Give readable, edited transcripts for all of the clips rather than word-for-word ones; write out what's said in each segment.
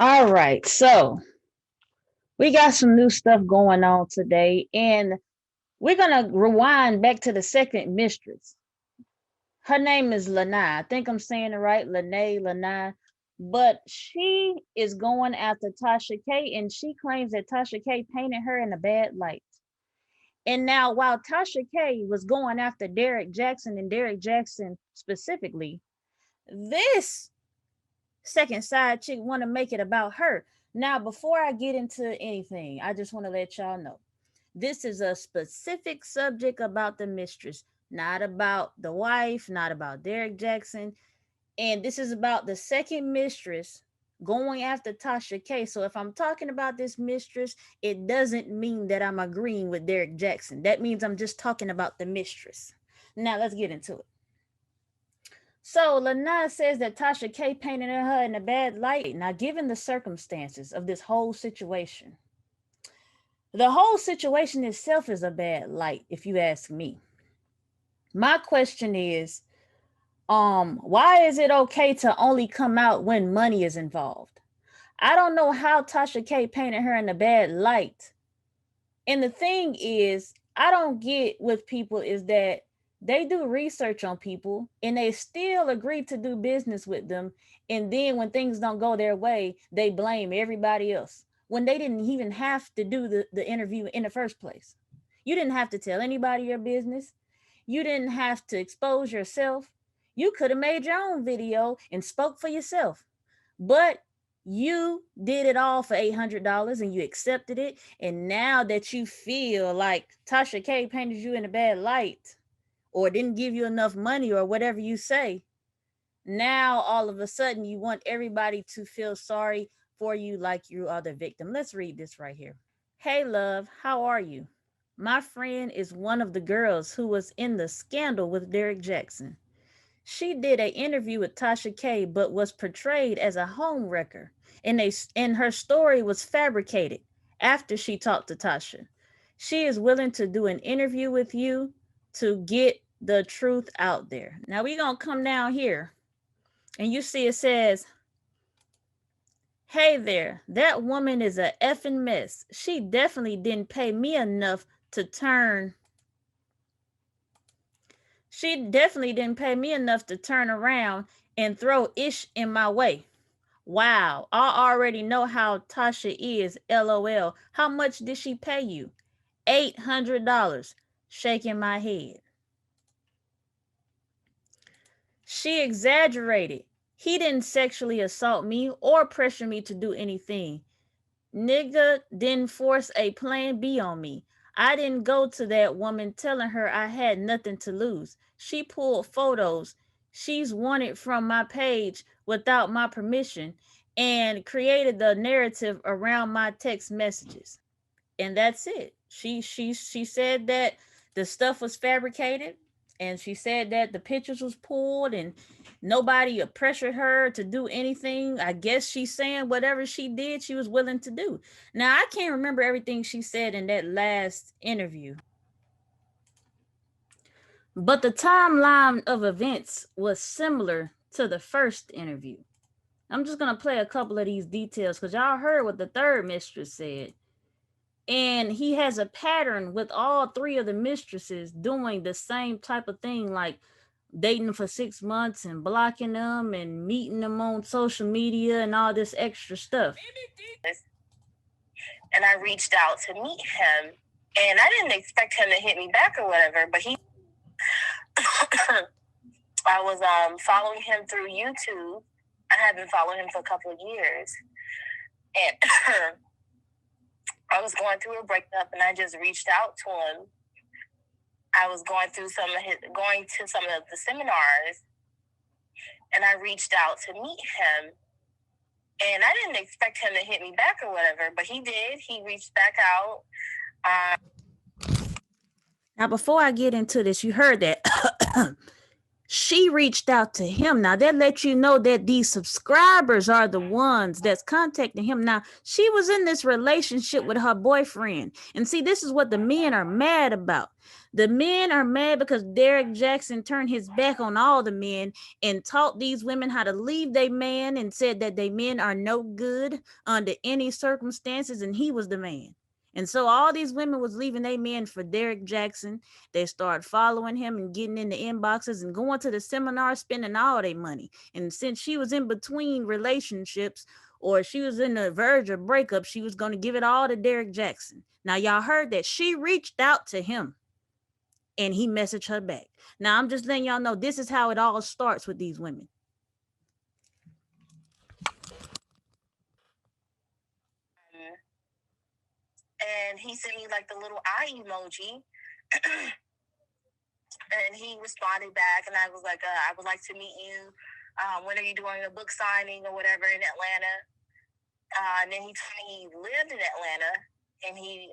All right, so we got some new stuff going on today, and we're gonna rewind back to the second mistress. Her name is Lanai. I think I'm saying it right, Lanai. But she is going after Tasha K, and she claims that Tasha K painted her in a bad light. And now, while Tasha K was going after Derrick Jaxn and Derrick Jaxn specifically, this second side chick want to make it about her. Now, before I get into anything, I just want to let y'all know this is a specific subject about the mistress, not about the wife, not about Derrick Jaxn. And this is about the second mistress going after Tasha K. So if I'm talking about this mistress, it doesn't mean that I'm agreeing with Derrick Jaxn. That means I'm just talking about the mistress. Now let's get into it. So Lana says that Tasha K painted her in a bad light. Now, given the circumstances of this whole situation, the whole situation itself is a bad light, if you ask me. My question is, why is it okay to only come out when money is involved? I don't know how Tasha K painted her in a bad light. And the thing is, I don't get with people is that they do research on people and they still agree to do business with them. And then when things don't go their way, they blame everybody else when they didn't even have to do the interview in the first place. You didn't have to tell anybody your business. You didn't have to expose yourself. You could have made your own video and spoke for yourself. But you did it all for $800 and you accepted it. And now that you feel like Tasha K painted you in a bad light or didn't give you enough money or whatever you say, now all of a sudden you want everybody to feel sorry for you like you are the victim. Let's read this right here. Hey, love, how are you? My friend is one of the girls who was in the scandal with Derrick Jaxn. She did an interview with Tasha K, but was portrayed as a home wrecker, and her story was fabricated after she talked to Tasha. She is willing to do an interview with you to get the truth out there. Now we're gonna come down here, and you see it says, "Hey there, that woman is a effing mess. She definitely didn't pay me enough to turn She definitely didn't pay me enough to turn around and throw ish in my way. Wow, I already know how Tasha is, lol. How much did she pay you? $800. Shaking my head. She exaggerated. He didn't sexually assault me or pressure me to do anything. Nigga didn't force a plan B on me. I didn't go to that woman telling her I had nothing to lose. She pulled photos she's wanted from my page without my permission and created the narrative around my text messages. And that's it. She said that the stuff was fabricated, and she said that the pictures was pulled and nobody pressured her to do anything. I guess she's saying whatever she did she was willing to do. Now I can't remember everything she said in that last interview, but the timeline of events was similar to the first interview. I'm just gonna play a couple of these details because y'all heard what the third mistress said. And he has a pattern with all three of the mistresses doing the same type of thing, like dating for 6 months and blocking them and meeting them on social media and all this extra stuff. And I reached out to meet him, and I didn't expect him to hit me back or whatever, but he I was following him through YouTube. I had been following him for a couple of years, and I was going through a breakup, and I just reached out to him. I was going to some of the seminars, and I reached out to meet him. And I didn't expect him to hit me back or whatever, but he did. He reached back out. Now, before I get into this, you heard that She reached out to him. Now that let you know that these subscribers are the ones that's contacting him. Now she was in this relationship with her boyfriend, and see, this is what the men are mad about. The men are mad because Derrick Jaxn turned his back on all the men and taught these women how to leave their man and said that they men are no good under any circumstances, and he was the man. And so all these women was leaving their men for Derrick Jaxn. They started following him and getting in the inboxes and going to the seminar, spending all their money. And since she was in between relationships, or she was in the verge of breakup, she was going to give it all to Derrick Jaxn. Now, y'all heard that she reached out to him and he messaged her back. Now, I'm just letting y'all know this is how it all starts with these women. And he sent me like the little eye emoji. And he responded back, and I was like, I would like to meet you. When are you doing a book signing or whatever in Atlanta? And then he told me he lived in Atlanta, and he,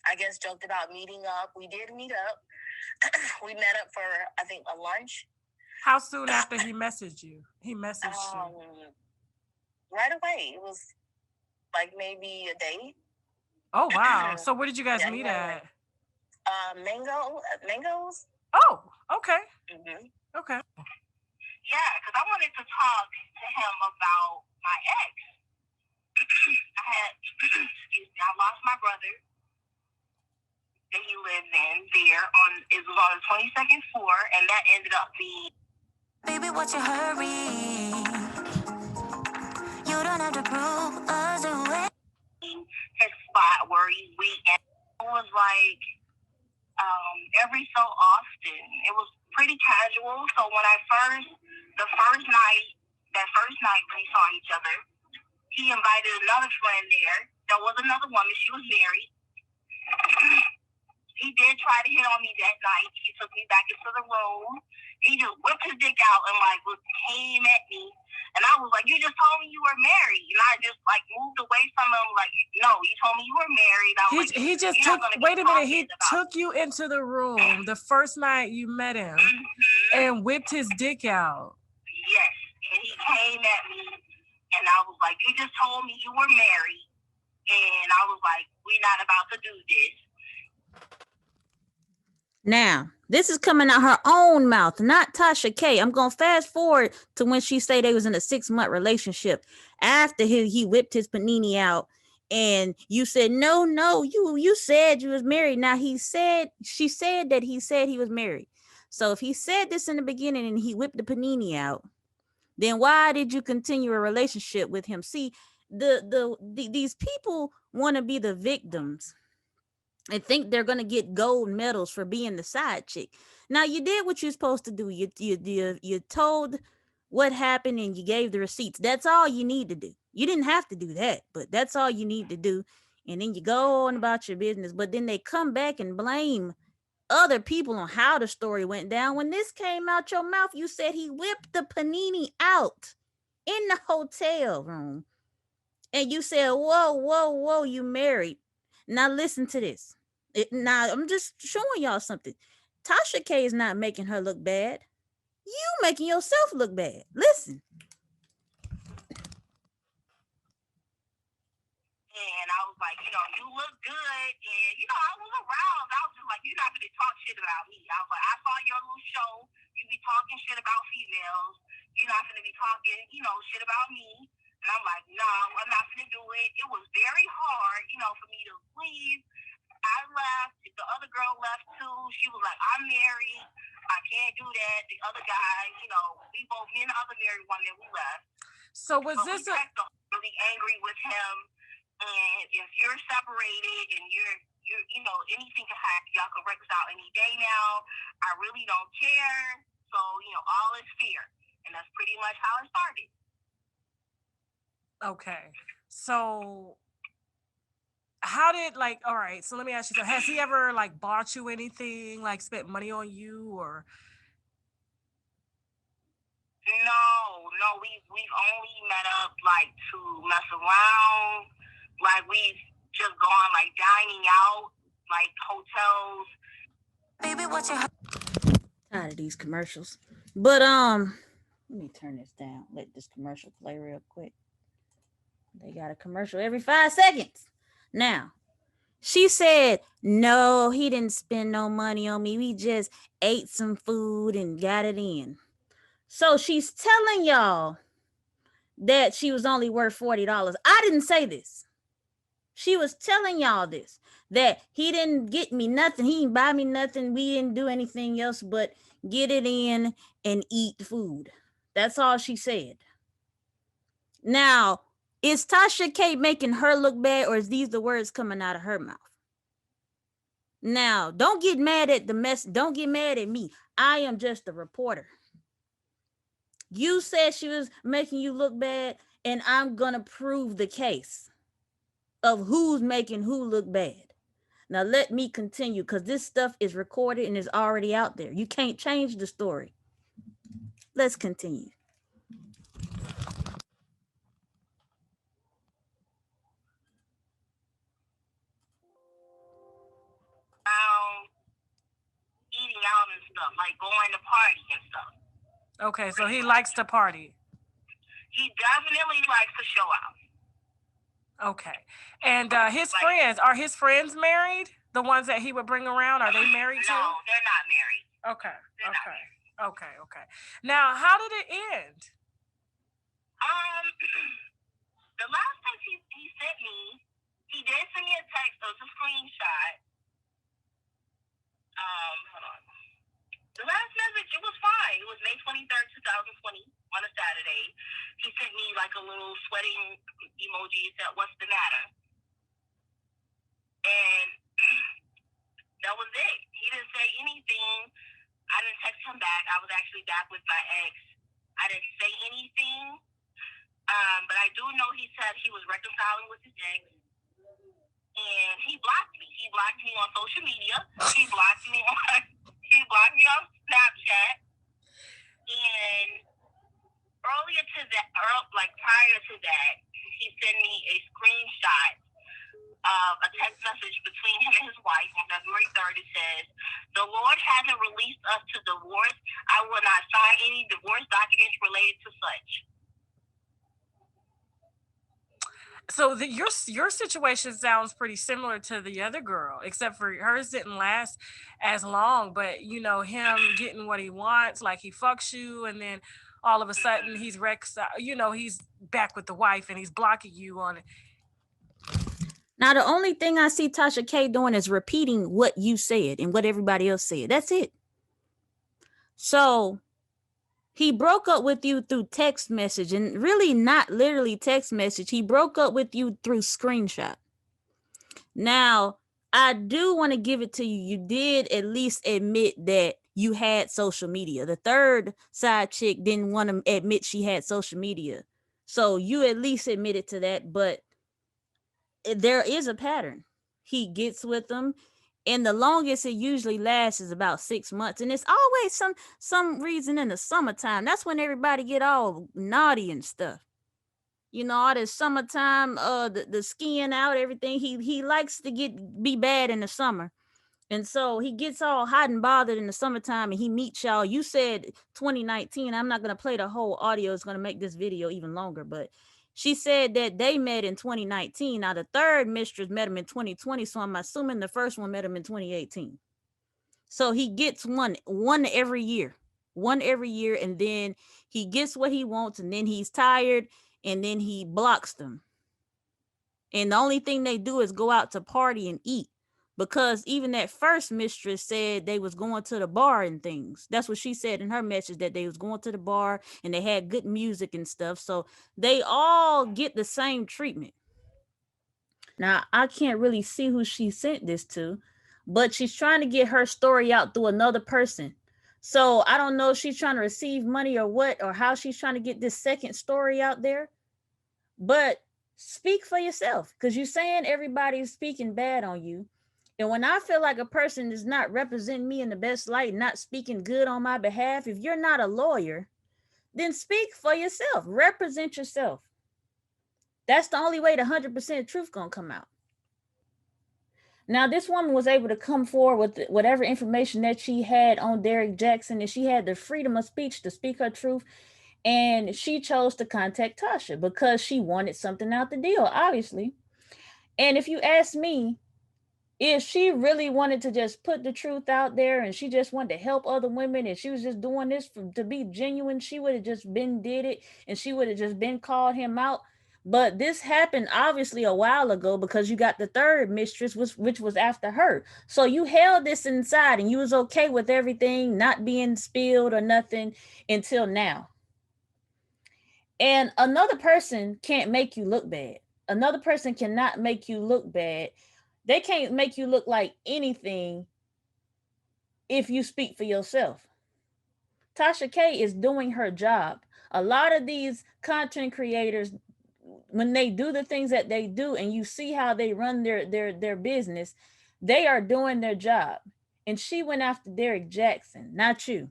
I guess, joked about meeting up. We did meet up. We met up for, I think, a lunch. How soon after he messaged you? He messaged you? Right away. It was like maybe a day. Oh, wow. So where did you guys meet at? Mangoes. Oh, okay. Mm-hmm. Okay. Yeah, because I wanted to talk to him about my ex. I lost my brother that he lived in there it was on the 22nd floor, and that ended up being. Baby, what's your hurry? You don't have to prove us away. His spot where we it was like every so often. It was pretty casual. So when that first night we saw each other, he invited another friend there. There was another woman. She was married. He did try to hit on me that night. He took me back into the room. He just whipped his dick out and came at me. And I was like, you just told me you were married. And I just moved away from him. Like, no, you told me you were married. He just took, wait a minute, he took you into the room the first night you met him and whipped his dick out. Yes. And he came at me. And I was like, you just told me you were married. And I was like, we're not about to do this. Now, this is coming out her own mouth, not Tasha K. I'm going to fast forward to when she said they was in a 6-month relationship after he whipped his panini out. And you said, no, you said you was married. Now she said that he said he was married. So if he said this in the beginning and he whipped the panini out, then why did you continue a relationship with him? See, these people want to be the victims and think they're going to get gold medals for being the side chick. Now, you did what you're supposed to do. You told what happened and you gave the receipts. That's all you need to do. You didn't have to do that, but that's all you need to do. And then you go on about your business. But then they come back and blame other people on how the story went down. When this came out your mouth, you said he whipped the panini out in the hotel room. And you said, whoa, you married. Now listen to this. Now I'm just showing y'all something. Tasha K is not making her look bad. You making yourself look bad. Listen. And I was like, you look good. And, I was aroused. I was just like, you're not going to talk shit about me. I was like, I saw your little show. You be talking shit about females. You're not going to be talking, shit about me. And I'm like, no, I'm not going to do it. It was very hard, for me to leave. I left. The other girl left too. She was like, I'm married. I can't do that. The other guy, me and the other married one, then we left. So was this really angry with him? And if you're separated and you're anything can happen. Y'all can reconcile any day now. I really don't care. So, all is fear. And that's pretty much how it started. Okay. So how did all right, so let me ask you, so has he ever bought you anything, spent money on you or? No, we've only met up to mess around. We've just gone dining out, hotels. Baby, what's your tired of these commercials. But let me turn this down. Let this commercial play real quick. They got a commercial every 5 seconds. Now, she said, no, he didn't spend no money on me. We just ate some food and got it in. So she's telling y'all that she was only worth $40. I didn't say this. She was telling y'all this, that he didn't get me nothing. He didn't buy me nothing. We didn't do anything else but get it in and eat food. That's all she said. Now, is Tasha K making her look bad, or is these the words coming out of her mouth? Now, don't get mad at the mess. Don't get mad at me. I am just a reporter. You said she was making you look bad, and I'm going to prove the case of who's making who look bad. Now, let me continue, because this stuff is recorded and is already out there. You can't change the story. Let's continue. Eating out and stuff, like going to party and stuff. Okay, so he likes to party. He definitely likes to show out. Okay. And his friends, are his friends married? The ones that he would bring around, are they married too? No, they're not married. Okay. Okay. Now, how did it end? The last text he sent me, he did send me a text. It was a screenshot. Hold on. The last message, it was fine. It was May 23rd, 2020, on a Saturday. He sent me like a little sweating emoji. He said, "What's the matter?" And that was it. He didn't say anything. I didn't text him back. I was actually back with my ex. I didn't say anything. But I do know he said he was reconciling with his ex. And he blocked me. He blocked me on social media. He blocked me on Snapchat. And earlier to that, prior to that, he sent me a screenshot of a text message between him and his wife on February 3rd. It says, "The Lord hasn't released us to divorce. I will not sign any divorce documents related to such." So your situation sounds pretty similar to the other girl, except for hers didn't last as long. But him getting what he wants, like he fucks you, and then all of a sudden he's he's back with the wife and he's blocking you on it. Now, the only thing I see Tasha K doing is repeating what you said and what everybody else said. That's it. So he broke up with you through text message, and really not literally text message. He broke up with you through screenshot. Now, I do want to give it to you. You did at least admit that you had social media. The third side chick didn't want to admit she had social media. So you at least admitted to that, but there is a pattern. He gets with them, and the longest it usually lasts is about 6 months, and it's always some reason in the summertime. That's when everybody get all naughty and stuff. All this summertime, the skiing out, everything. He likes to be bad in the summer, and so he gets all hot and bothered in the summertime, and he meets y'all. You said 2019. I'm not gonna play the whole audio. It's gonna make this video even longer, but she said that they met in 2019. Now, the third mistress met him in 2020, so I'm assuming the first one met him in 2018. So he gets one every year. One every year, and then he gets what he wants, and then he's tired, and then he blocks them. And the only thing they do is go out to party and eat. Because even that first mistress said they was going to the bar and things. That's what she said in her message, that they was going to the bar and they had good music and stuff. So they all get the same treatment. Now, I can't really see who she sent this to, but she's trying to get her story out through another person. So I don't know if she's trying to receive money or what, or how she's trying to get this second story out there. But speak for yourself, because you're saying everybody's speaking bad on you. And when I feel like a person is not representing me in the best light, not speaking good on my behalf, if you're not a lawyer, then speak for yourself. Represent yourself. That's the only way the 100% truth gonna come out. Now, this woman was able to come forward with whatever information that she had on Derrick Jaxn, and she had the freedom of speech to speak her truth. And she chose to contact Tasha because she wanted something out the deal, obviously. And if you ask me, if she really wanted to just put the truth out there and she just wanted to help other women and she was just doing this to be genuine, she would have just been did it and she would have just been called him out. But this happened obviously a while ago because you got the third mistress, which was after her. So you held this inside and you was okay with everything not being spilled or nothing until now. And another person can't make you look bad. Another person cannot make you look bad. They can't make you look like anything if you speak for yourself. Tasha K is doing her job. A lot of these content creators, when they do the things that they do and you see how they run their business, they are doing their job. And she went after Derrick Jaxn, not you.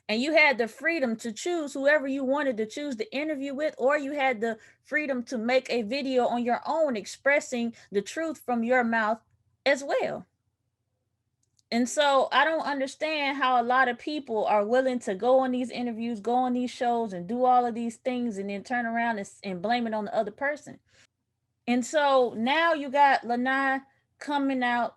And you had the freedom to choose whoever you wanted to choose to interview with, or you had the freedom to make a video on your own expressing the truth from your mouth as well. And so I don't understand how a lot of people are willing to go on these interviews, go on these shows, and do all of these things and then turn around and blame it on the other person. And so now you got Lanai coming out,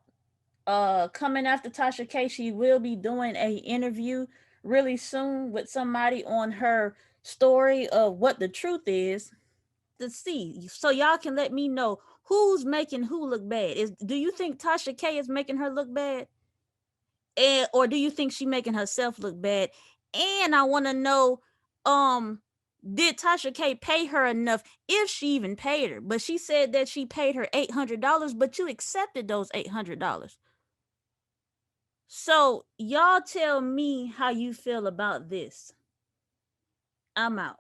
coming after Tasha K. She will be doing a interview really soon with somebody on her story of what the truth is to see. So y'all can let me know who's making who look bad. Do you think Tasha K is making her look bad? Or do you think she making herself look bad? And I want to know, um, did Tasha K pay her enough if she even paid her? But she said that she paid her $800, but you accepted those $800. So y'all tell me how you feel about this. I'm out.